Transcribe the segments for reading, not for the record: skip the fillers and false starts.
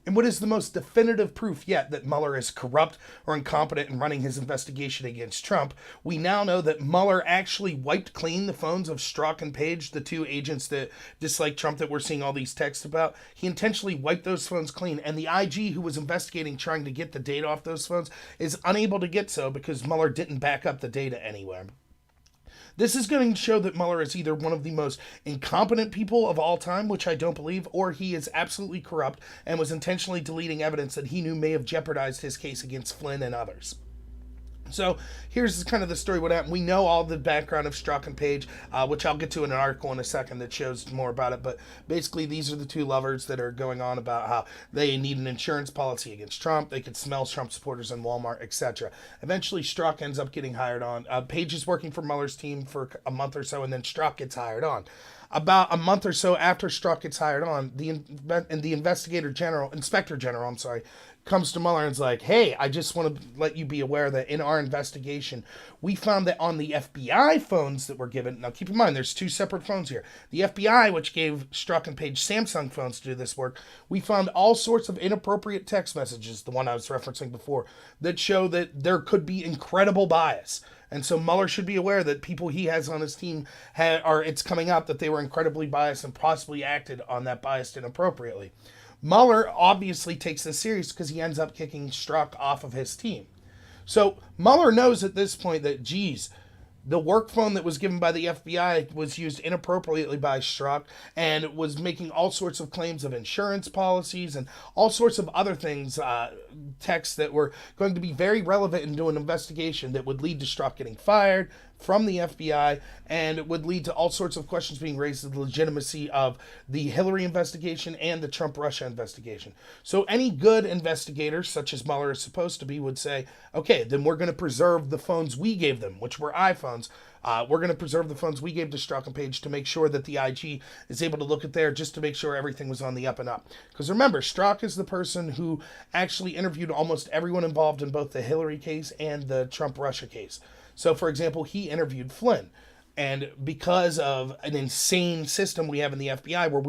And what is the most definitive proof yet that Mueller is corrupt or incompetent in running his investigation against Trump? We now know that Mueller actually wiped clean the phones of Strzok and Page, the two agents that dislike Trump that we're seeing all these texts about. He intentionally wiped those phones clean, and the IG who was investigating trying to get the data off those phones is unable to get so because Mueller didn't back up the data anywhere. This is going to show that Mueller is either one of the most incompetent people of all time, which I don't believe, or he is absolutely corrupt and was intentionally deleting evidence that he knew may have jeopardized his case against Flynn and others. So here's kind of the story what happened. We know all the background of Strzok and Page, which I'll get to in an article in a second that shows more about it. But basically, these are the two lovers that are going on about how they need an insurance policy against Trump. They could smell Trump supporters in Walmart, etc. Eventually, Strzok ends up getting hired on. Page is working for Mueller's team for a month or so, and then Strzok gets hired on. About a month or so after Strzok gets hired on, the inspector general, comes to Mueller and is like, hey, I just want to let you be aware that in our investigation, we found that on the FBI phones that were given, now keep in mind, there's two separate phones here. The FBI, which gave Strzok and Page Samsung phones to do this work, we found all sorts of inappropriate text messages, the one I was referencing before, that show that there could be incredible bias. And so Mueller should be aware that people he has on his team it's coming up that they were incredibly biased and possibly acted on that bias inappropriately. Mueller obviously takes this serious because he ends up kicking Strzok off of his team. So Mueller knows at this point that, geez, the work phone that was given by the FBI was used inappropriately by Strzok and was making all sorts of claims of insurance policies and all sorts of other things, texts that were going to be very relevant into an investigation that would lead to Strzok getting fired from the FBI, and it would lead to all sorts of questions being raised to the legitimacy of the Hillary investigation and the Trump-Russia investigation. So any good investigator, such as Mueller is supposed to be, would say, okay, then we're going to preserve the phones we gave them, which were iPhones. We're going to preserve the phones we gave to Strzok and Page to make sure that the IG is able to look at there just to make sure everything was on the up and up. Because remember, Strzok is the person who actually interviewed almost everyone involved in both the Hillary case and the Trump-Russia case. So, for example, he interviewed Flynn. And because of an insane system we have in the FBI where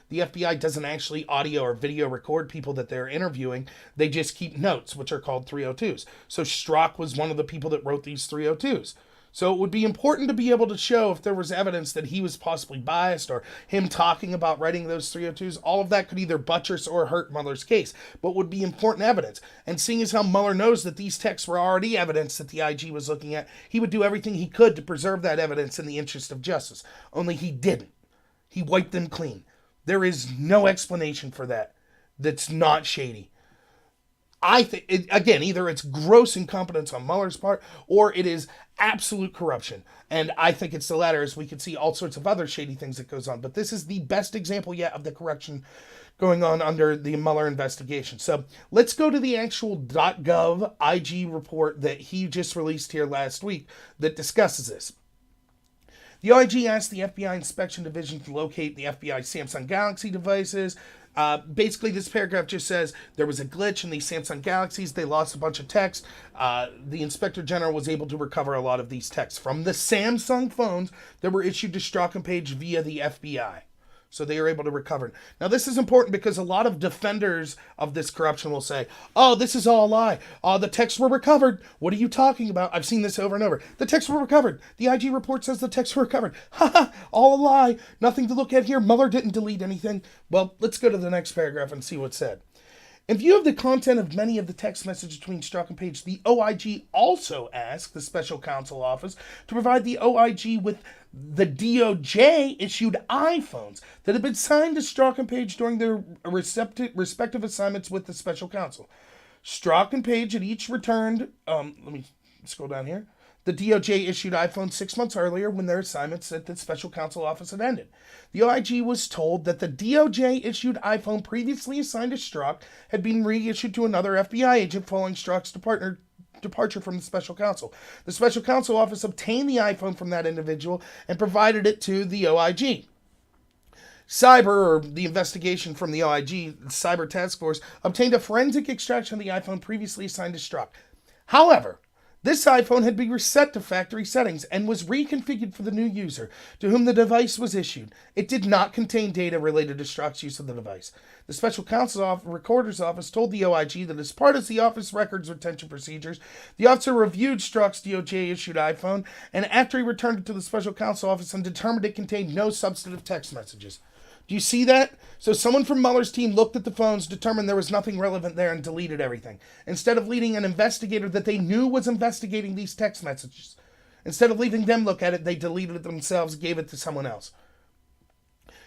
the FBI doesn't actually audio or video record people that they're interviewing, they just keep notes, which are called 302s. So Strzok was one of the people that wrote these 302s. So it would be important to be able to show if there was evidence that he was possibly biased or him talking about writing those 302s. All of that could either buttress or hurt Mueller's case, but would be important evidence. And seeing as how Mueller knows that these texts were already evidence that the IG was looking at, he would do everything he could to preserve that evidence in the interest of justice. Only he didn't. He wiped them clean. There is no explanation for that that's not shady. I think, again, either it's gross incompetence on Mueller's part or it is absolute corruption. And I think it's the latter, as we can see all sorts of other shady things that goes on. But this is the best example yet of the corruption going on under the Mueller investigation. So let's go to the actual .gov IG report that he just released here last week that discusses this. The IG asked the FBI Inspection Division to locate the FBI Samsung Galaxy devices. Basically, this paragraph just says there was a glitch in the Samsung Galaxies. They lost a bunch of text. The Inspector General was able to recover a lot of these texts from the Samsung phones that were issued to Strzok and Page via the FBI. So they are able to recover it. Now, this is important because a lot of defenders of this corruption will say, oh, this is all a lie. The texts were recovered. What are you talking about? I've seen this over and over. The texts were recovered. The IG report says the texts were recovered. Ha ha, all a lie. Nothing to look at here. Mueller didn't delete anything. Well, let's go to the next paragraph and see what's said. In view of the content of many of the text messages between Strzok and Page, the OIG also asked the Special Counsel Office to provide the OIG with the DOJ-issued iPhones that had been signed to Strzok and Page during their respective assignments with the Special Counsel. Strzok and Page had each returned, let me scroll down here, the DOJ-issued iPhone 6 months earlier when their assignments at the Special Counsel Office had ended. The OIG was told that the DOJ-issued iPhone previously assigned to Strzok had been reissued to another FBI agent following Strzok's departure from the Special Counsel. The Special Counsel Office obtained the iPhone from that individual and provided it to the OIG. Cyber, or the investigation from the OIG, the Cyber Task Force, obtained a forensic extraction of the iPhone previously assigned to Strzok. However, This iPhone had been reset to factory settings and was reconfigured for the new user to whom the device was issued. It did not contain data related to Strzok's use of the device. The Special Counsel's Recorder's Office told the OIG that as part of the office records retention procedures, the officer reviewed Strzok's DOJ-issued iPhone, and after he returned it to the Special Counsel's Office and determined it contained no substantive text messages. Do you see that? So someone from Mueller's team looked at the phones, determined there was nothing relevant there, and deleted everything. Instead of leading an investigator that they knew was investigating these text messages, instead of leaving them look at it, they deleted it themselves, gave it to someone else.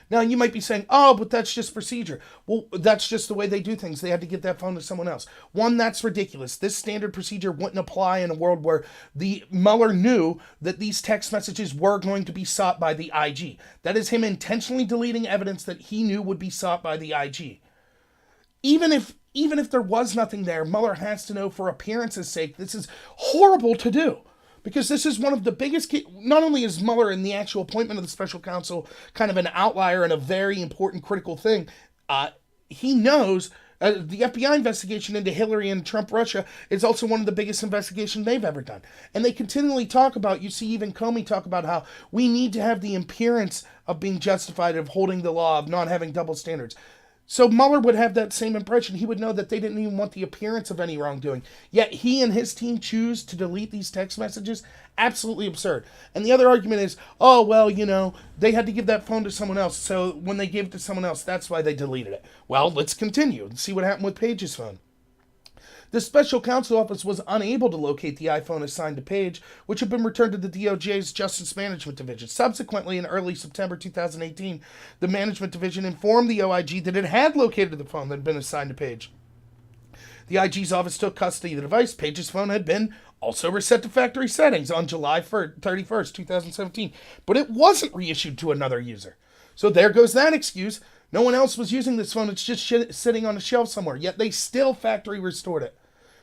Now, you might be saying, oh, but that's just procedure. Well, that's just the way they do things. They had to get that phone to someone else. One, that's ridiculous. This standard procedure wouldn't apply in a world where the Mueller knew that these text messages were going to be sought by the IG. That is him intentionally deleting evidence that he knew would be sought by the IG. Even if there was nothing there, Mueller has to know for appearance's sake, this is horrible to do. Because this is one of the biggest, not only is Mueller in the actual appointment of the special counsel kind of an outlier and a very important critical thing, he knows the FBI investigation into Hillary and Trump Russia is also one of the biggest investigations they've ever done. And they continually talk about, you see even Comey talk about how we need to have the appearance of being justified, of holding the law, of not having double standards. So Mueller would have that same impression. He would know that they didn't even want the appearance of any wrongdoing. Yet he and his team choose to delete these text messages. Absolutely absurd. And the other argument is, oh, well, they had to give that phone to someone else. So when they gave it to someone else, that's why they deleted it. Well, let's continue and see what happened with Page's phone. The Special Counsel Office was unable to locate the iPhone assigned to Page, which had been returned to the DOJ's Justice Management Division. Subsequently, in early September 2018, the Management Division informed the OIG that it had located the phone that had been assigned to Page. The IG's office took custody of the device. Page's phone had been also reset to factory settings on July 31st, 2017, but it wasn't reissued to another user. So there goes that excuse. No one else was using this phone. It's just sitting on a shelf somewhere, yet they still factory restored it.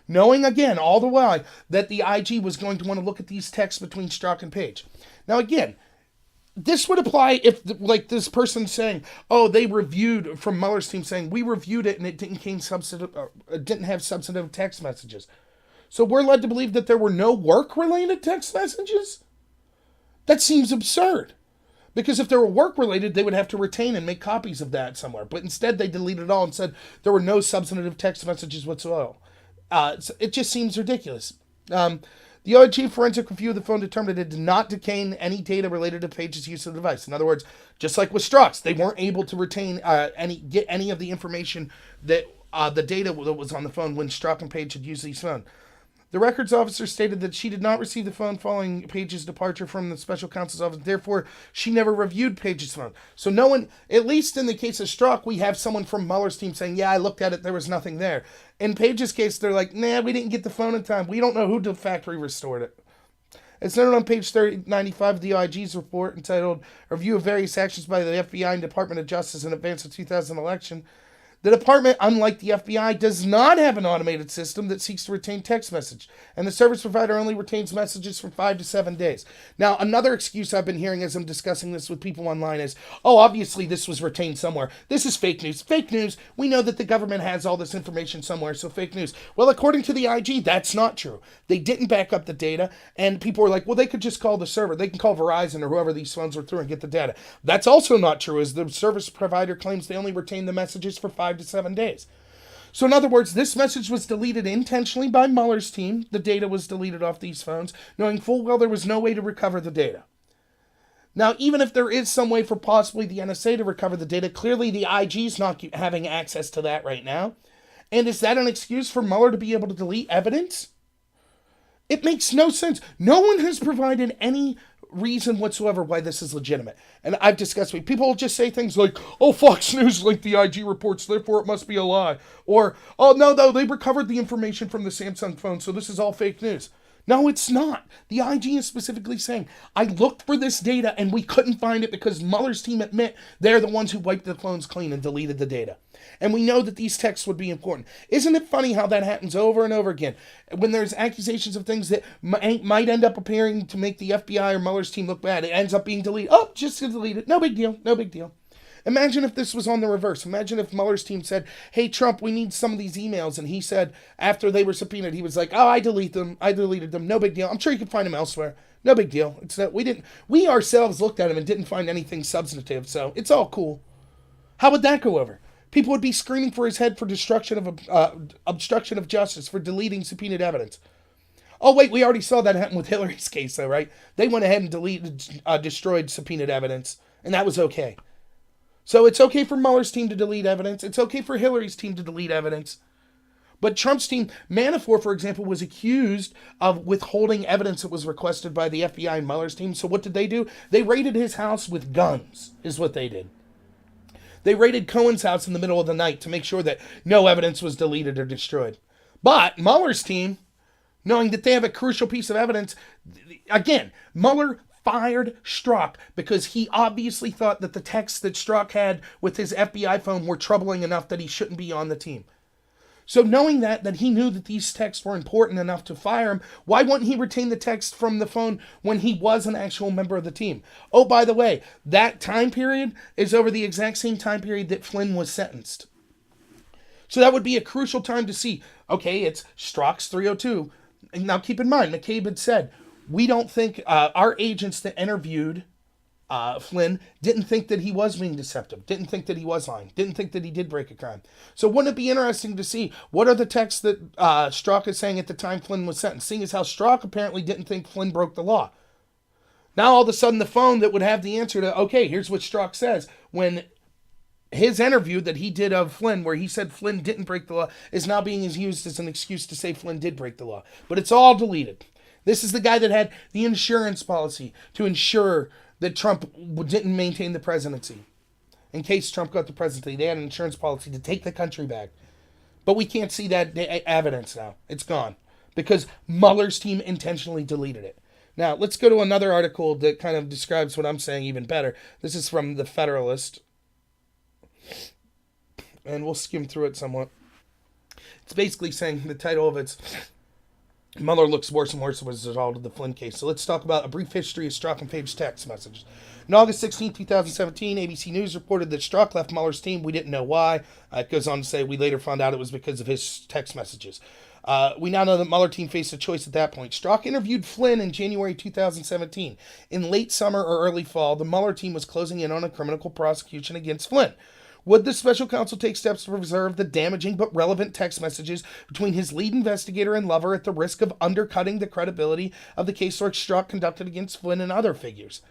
Knowing, again, all the while, that the IG was going to want to look at these texts between Strzok and Page. Now, again, this would apply if, like this person saying, oh, they reviewed, from Mueller's team saying, we reviewed it and it didn't have substantive text messages. So we're led to believe that there were no work-related text messages? That seems absurd. Because if they were work-related, they would have to retain and make copies of that somewhere. But instead, they deleted it all and said there were no substantive text messages whatsoever. It just seems ridiculous. The OIG forensic review of the phone determined it did not contain any data related to Page's use of the device. In other words, just like with Strzok's, they weren't able to retain get any of the information that the data that was on the phone when Strzok and Page had used these phones. The records officer stated that she did not receive the phone following Page's departure from the special counsel's office. Therefore, she never reviewed Page's phone. So no one, at least in the case of Strzok, we have someone from Mueller's team saying, yeah, I looked at it, there was nothing there. In Page's case, they're like, nah, we didn't get the phone in time. We don't know who the factory restored it. It's noted on page 95 of the OIG's report entitled Review of Various Actions by the FBI and Department of Justice in Advance of 2000 Election. The department, unlike the FBI, does not have an automated system that seeks to retain text message, and the service provider only retains messages for 5 to 7 days. Now, another excuse I've been hearing as I'm discussing this with people online is, oh, obviously this was retained somewhere. This is fake news. Fake news. We know that the government has all this information somewhere, so fake news. Well, according to the IG, that's not true. They didn't back up the data, and people were like, well, they could just call the server. They can call Verizon or whoever these phones were through and get the data. That's also not true, as the service provider claims they only retain the messages for 5 to 7 days. So in other words, this message was deleted intentionally by Mueller's team. The data was deleted off these phones, knowing full well there was no way to recover the data. Now, even if there is some way for possibly the NSA to recover the data, clearly the IG's not having access to that right now. And is that an excuse for Mueller to be able to delete evidence? It makes no sense. No one has provided any reason whatsoever why this is legitimate. And I've discussed with people will just say things like, oh, Fox News linked the IG reports, therefore it must be a lie. Or, oh, no, they recovered the information from the Samsung phone, so this is all fake news. No, it's not. The IG is specifically saying, I looked for this data and we couldn't find it because Mueller's team admit they're the ones who wiped the phones clean and deleted the data. And we know that these texts would be important. Isn't it funny how that happens over and over again? When there's accusations of things that might end up appearing to make the FBI or Mueller's team look bad, it ends up being deleted. Oh, just delete it. No big deal. No big deal. Imagine if this was on the reverse. Imagine if Mueller's team said, hey, Trump, we need some of these emails. And he said, after they were subpoenaed, he was like, oh, I deleted them. No big deal. I'm sure you can find them elsewhere. No big deal. It's that we ourselves looked at him and didn't find anything substantive. So it's all cool. How would that go over? People would be screaming for his head for obstruction of justice, for deleting subpoenaed evidence. Oh, wait, we already saw that happen with Hillary's case, though, right? They went ahead and destroyed subpoenaed evidence, and that was okay. So it's okay for Mueller's team to delete evidence. It's okay for Hillary's team to delete evidence. But Trump's team, Manafort, for example, was accused of withholding evidence that was requested by the FBI and Mueller's team. So what did they do? They raided his house with guns, is what they did. They raided Cohen's house in the middle of the night to make sure that no evidence was deleted or destroyed. But Mueller's team, knowing that they have a crucial piece of evidence, again, Mueller fired Strzok because he obviously thought that the texts that Strzok had with his FBI phone were troubling enough that he shouldn't be on the team. So knowing that he knew that these texts were important enough to fire him, why wouldn't he retain the text from the phone when he was an actual member of the team? Oh, by the way, that time period is over the exact same time period that Flynn was sentenced. So that would be a crucial time to see, okay, it's Strzok's 302. And now keep in mind, McCabe had said, we don't think, our agents that interviewed Flynn didn't think that he was being deceptive, didn't think that he was lying, didn't think that he did break a crime. So wouldn't it be interesting to see what are the texts that Strzok is saying at the time Flynn was sentenced, seeing as how Strzok apparently didn't think Flynn broke the law. Now all of a sudden the phone that would have the answer to, okay, here's what Strzok says, when his interview that he did of Flynn, where he said Flynn didn't break the law, is now being used as an excuse to say Flynn did break the law. But it's all deleted. This is the guy that had the insurance policy to ensure that Trump didn't maintain the presidency. In case Trump got the presidency, they had an insurance policy to take the country back. But we can't see that evidence now. It's gone. Because Mueller's team intentionally deleted it. Now, let's go to another article that kind of describes what I'm saying even better. This is from The Federalist. And we'll skim through it somewhat. It's basically saying, the title of it's, Mueller looks worse and worse as a result of the Flynn case. So let's talk about a brief history of Strzok and Page's text messages. On August 16, 2017, ABC News reported that Strzok left Mueller's team. We didn't know why. It goes on to say we later found out it was because of his text messages. We now know that Mueller team faced a choice at that point. Strzok interviewed Flynn in January 2017. In late summer or early fall, the Mueller team was closing in on a criminal prosecution against Flynn. Would the special counsel take steps to preserve the damaging but relevant text messages between his lead investigator and lover at the risk of undercutting the credibility of the case work Strzok conducted against Flynn and other figures?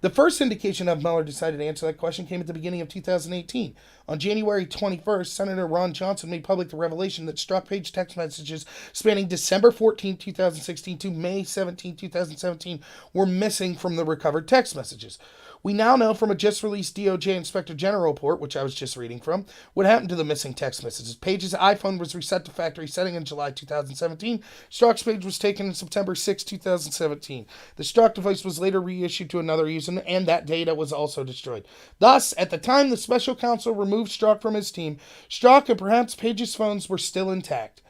The first indication of Mueller decided to answer that question came at the beginning of 2018. On January 21st, Senator Ron Johnson made public the revelation that Strzok Page text messages spanning December 14, 2016 to May 17, 2017 were missing from the recovered text messages. We now know from a just-released DOJ Inspector General report, which I was just reading from, what happened to the missing text messages. Page's iPhone was reset to factory setting in July 2017. Strzok's page was taken on September 6, 2017. The Strzok device was later reissued to another user, and that data was also destroyed. Thus, at the time the special counsel removed Strzok from his team, Strzok and perhaps Page's phones were still intact.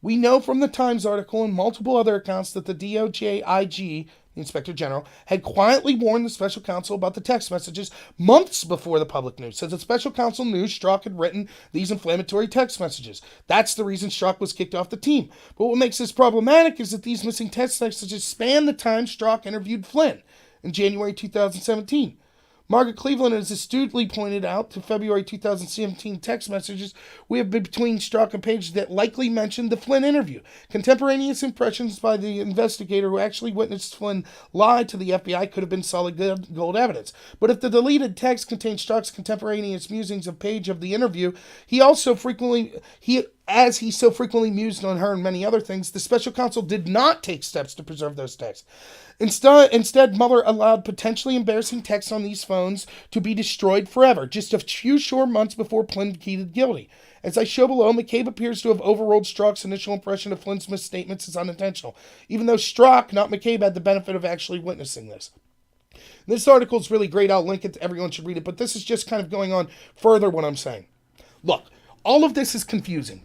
We know from the Times article and multiple other accounts that the DOJ IG, the Inspector General, had quietly warned the special counsel about the text messages months before the public knew. So the special counsel knew Strzok had written these inflammatory text messages. That's the reason Strzok was kicked off the team. But what makes this problematic is that these missing text messages span the time Strzok interviewed Flynn in January 2017. Margaret Cleveland has astutely pointed out to February 2017 text messages we have been between Strzok and Page that likely mentioned the Flynn interview. Contemporaneous impressions by the investigator who actually witnessed Flynn lie to the FBI could have been solid gold evidence. But if the deleted text contains Strzok's contemporaneous musings of Page of the interview, as he so frequently mused on her and many other things, the special counsel did not take steps to preserve those texts. Instead, Mueller allowed potentially embarrassing texts on these phones to be destroyed forever, just a few short months before Flynn pleaded guilty. As I show below, McCabe appears to have overruled Strzok's initial impression of Flynn's misstatements as unintentional, even though Strzok, not McCabe, had the benefit of actually witnessing this. This article is really great. I'll link it. Everyone should read it. But this is just kind of going on further what I'm saying. Look, all of this is confusing.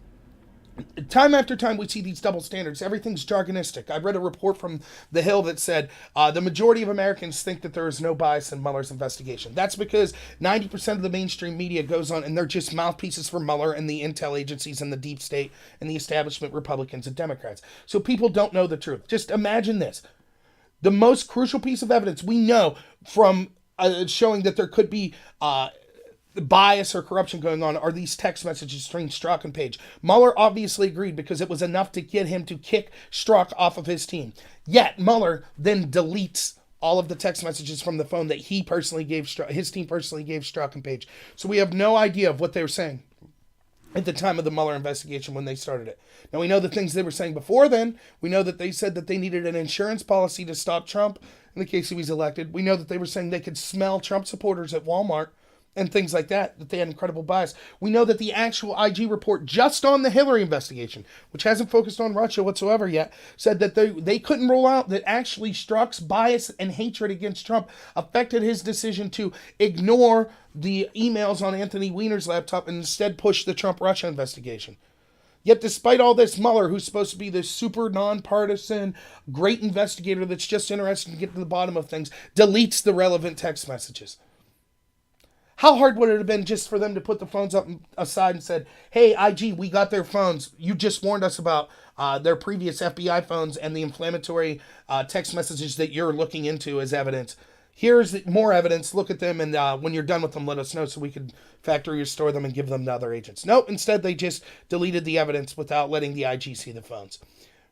Time after time, we see these double standards. Everything's jargonistic. I read a report from The Hill that said the majority of Americans think that there is no bias in Mueller's investigation. That's because 90% of the mainstream media goes on, and they're just mouthpieces for Mueller and the intel agencies and the deep state and the establishment Republicans and Democrats. So people don't know the truth. Just imagine this. The most crucial piece of evidence we know from showing that there could be bias or corruption going on are these text messages between Strzok and Page. Mueller obviously agreed because it was enough to get him to kick Strzok off of his team. Yet Mueller then deletes all of the text messages from the phone that he personally gave Strzok, his team personally gave Strzok and Page. So we have no idea of what they were saying at the time of the Mueller investigation when they started it. Now we know the things they were saying before then. We know that they said that they needed an insurance policy to stop Trump in the case he was elected. We know that they were saying they could smell Trump supporters at Walmart and things like that they had incredible bias. We know that the actual IG report just on the Hillary investigation, which hasn't focused on Russia whatsoever yet, said that they couldn't rule out that actually Strzok's bias and hatred against Trump affected his decision to ignore the emails on Anthony Weiner's laptop and instead push the Trump-Russia investigation. Yet despite all this, Mueller, who's supposed to be this super nonpartisan, great investigator that's just interested in getting to the bottom of things, deletes the relevant text messages. How hard would it have been just for them to put the phones up aside and said, hey, IG, we got their phones. You just warned us about their previous FBI phones and the inflammatory text messages that you're looking into as evidence. Here's more evidence. Look at them, and when you're done with them, let us know so we can factory restore them and give them to other agents. Nope, instead they just deleted the evidence without letting the IG see the phones.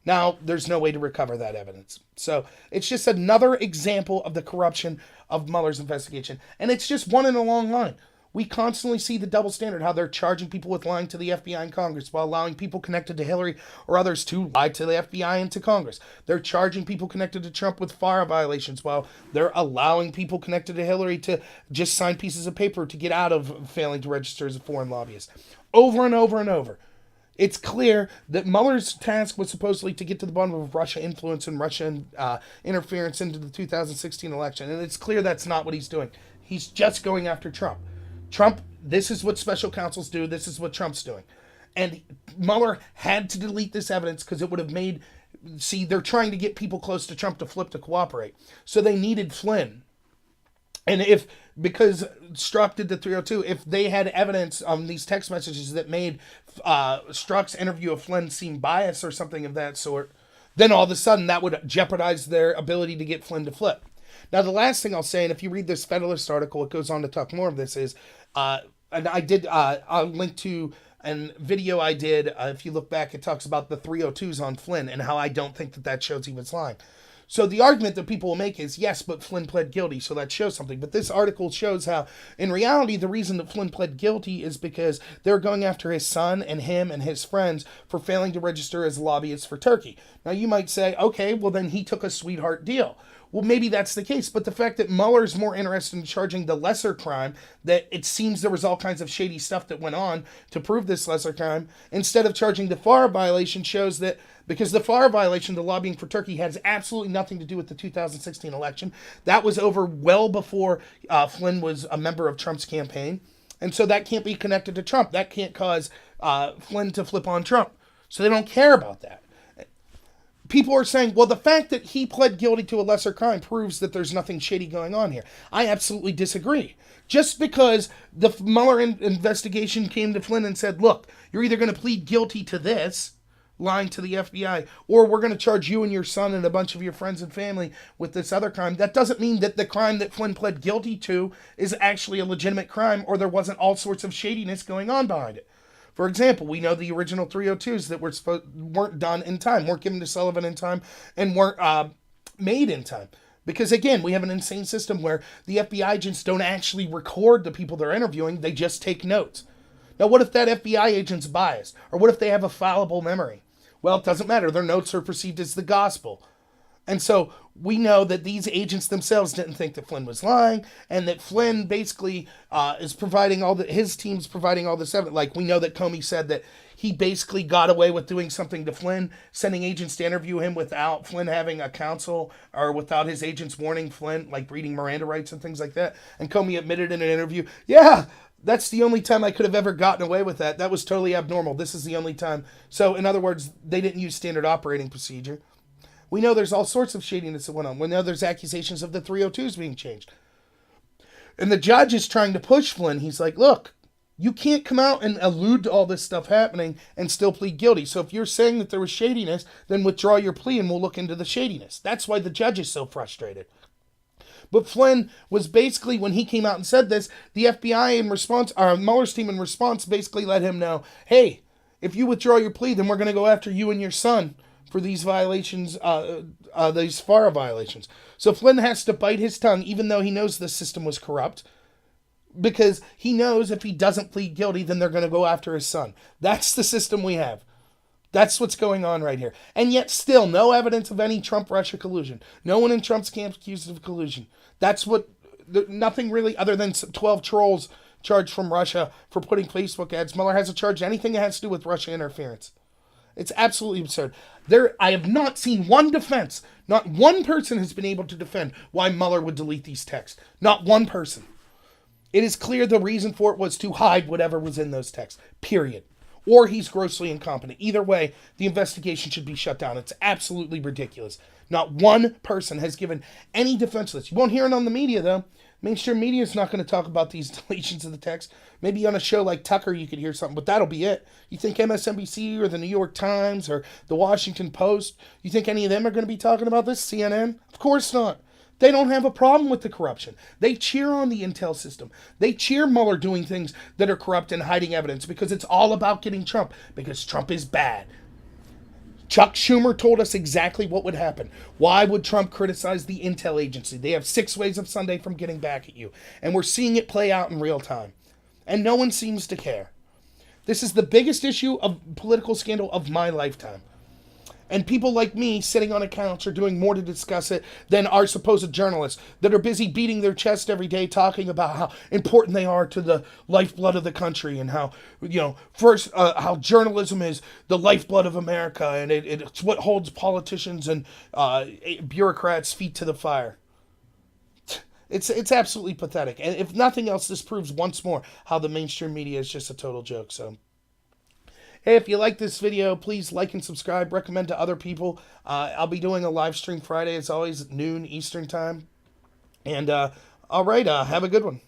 Now, there's no way to recover that evidence. So it's just another example of the corruption of Mueller's investigation. And it's just one in a long line. We constantly see the double standard, how they're charging people with lying to the FBI and Congress while allowing people connected to Hillary or others to lie to the FBI and to Congress. They're charging people connected to Trump with FARA violations while they're allowing people connected to Hillary to just sign pieces of paper to get out of failing to register as a foreign lobbyist. Over and over and over. It's clear that Mueller's task was supposedly to get to the bottom of Russia influence and Russian interference into the 2016 election. And it's clear that's not what he's doing. He's just going after Trump. Trump, this is what special counsels do. This is what Trump's doing. And Mueller had to delete this evidence because it would have made, see, they're trying to get people close to Trump to flip to cooperate. So they needed Flynn. And because Strzok did the 302, if they had evidence on these text messages that made Strzok's interview of Flynn seem biased or something of that sort, then all of a sudden that would jeopardize their ability to get Flynn to flip. Now, the last thing I'll say, and if you read this Federalist article, it goes on to talk more of this, is, and I did, I'll link to a video I did. If you look back, it talks about the 302s on Flynn and how I don't think that shows he was lying. So the argument that people will make is, yes, but Flynn pled guilty, so that shows something. But this article shows how, in reality, the reason that Flynn pled guilty is because they're going after his son and him and his friends for failing to register as lobbyists for Turkey. Now, you might say, okay, well, then he took a sweetheart deal. Well, maybe that's the case, but the fact that Mueller's more interested in charging the lesser crime, that it seems there was all kinds of shady stuff that went on to prove this lesser crime, instead of charging the FARA violation, shows that because the FARA violation, the lobbying for Turkey, has absolutely nothing to do with the 2016 election. That was over well before Flynn was a member of Trump's campaign, and so that can't be connected to Trump. That can't cause Flynn to flip on Trump, so they don't care about that. People are saying, well, the fact that he pled guilty to a lesser crime proves that there's nothing shady going on here. I absolutely disagree. Just because the Mueller investigation came to Flynn and said, look, you're either going to plead guilty to this, lying to the FBI, or we're going to charge you and your son and a bunch of your friends and family with this other crime, that doesn't mean that the crime that Flynn pled guilty to is actually a legitimate crime or there wasn't all sorts of shadiness going on behind it. For example, we know the original 302s that weren't done in time, weren't given to Sullivan in time, and weren't made in time. Because, again, we have an insane system where the FBI agents don't actually record the people they're interviewing, they just take notes. Now, what if that FBI agent's biased? Or what if they have a fallible memory? Well, it doesn't matter. Their notes are perceived as the gospel. And so we know that these agents themselves didn't think that Flynn was lying, and that Flynn basically is providing his team's providing all this evidence. Like, we know that Comey said that he basically got away with doing something to Flynn, sending agents to interview him without Flynn having a counsel or without his agents warning Flynn, like reading Miranda rights and things like that. And Comey admitted in an interview, yeah, That's the only time I could have ever gotten away with that. That was totally abnormal. This is the only time. So, in other words, they didn't use standard operating procedure. We know there's all sorts of shadiness that went on. We know there's accusations of the 302s being changed. And the judge is trying to push Flynn. He's like, look, you can't come out and allude to all this stuff happening and still plead guilty. So if you're saying that there was shadiness, then withdraw your plea and we'll look into the shadiness. That's why the judge is so frustrated. But Flynn was basically, when he came out and said this, the FBI in response, Mueller's team in response basically let him know, hey, if you withdraw your plea, then we're going to go after you and your son for these violations, these FARA violations. So Flynn has to bite his tongue, even though he knows the system was corrupt, because he knows if he doesn't plead guilty, then they're going to go after his son. That's the system we have. That's what's going on right here. And yet still, no evidence of any Trump-Russia collusion. No one in Trump's camp accused of collusion. That's what, nothing really other than 12 trolls charged from Russia for putting Facebook ads. Mueller hasn't charged anything that has to do with Russia interference. It's absolutely absurd. I have not seen one defense. Not one person has been able to defend why Mueller would delete these texts. Not one person. It is clear the reason for it was to hide whatever was in those texts. Period. Or he's grossly incompetent. Either way, the investigation should be shut down. It's absolutely ridiculous. Not one person has given any defense to this. You won't hear it on the media, though. Mainstream media is not going to talk about these deletions of the text. Maybe on a show like Tucker you could hear something, but that'll be it. You think MSNBC or the New York Times or the Washington Post, you think any of them are going to be talking about this? CNN? Of course not. They don't have a problem with the corruption. They cheer on the intel system. They cheer Mueller doing things that are corrupt and hiding evidence because it's all about getting Trump, because Trump is bad. Chuck Schumer told us exactly what would happen. Why would Trump criticize the intel agency? They have 6 ways of Sunday from getting back at you. And we're seeing it play out in real time. And no one seems to care. This is the biggest issue of political scandal of my lifetime. And people like me sitting on a couch are doing more to discuss it than our supposed journalists that are busy beating their chest every day talking about how important they are to the lifeblood of the country and how, how journalism is the lifeblood of America and it's what holds politicians and bureaucrats' feet to the fire. It's absolutely pathetic. And if nothing else, this proves once more how the mainstream media is just a total joke. So, hey, if you like this video, please like and subscribe. Recommend to other people. I'll be doing a live stream Friday, as always, at noon Eastern time. And, all right, have a good one.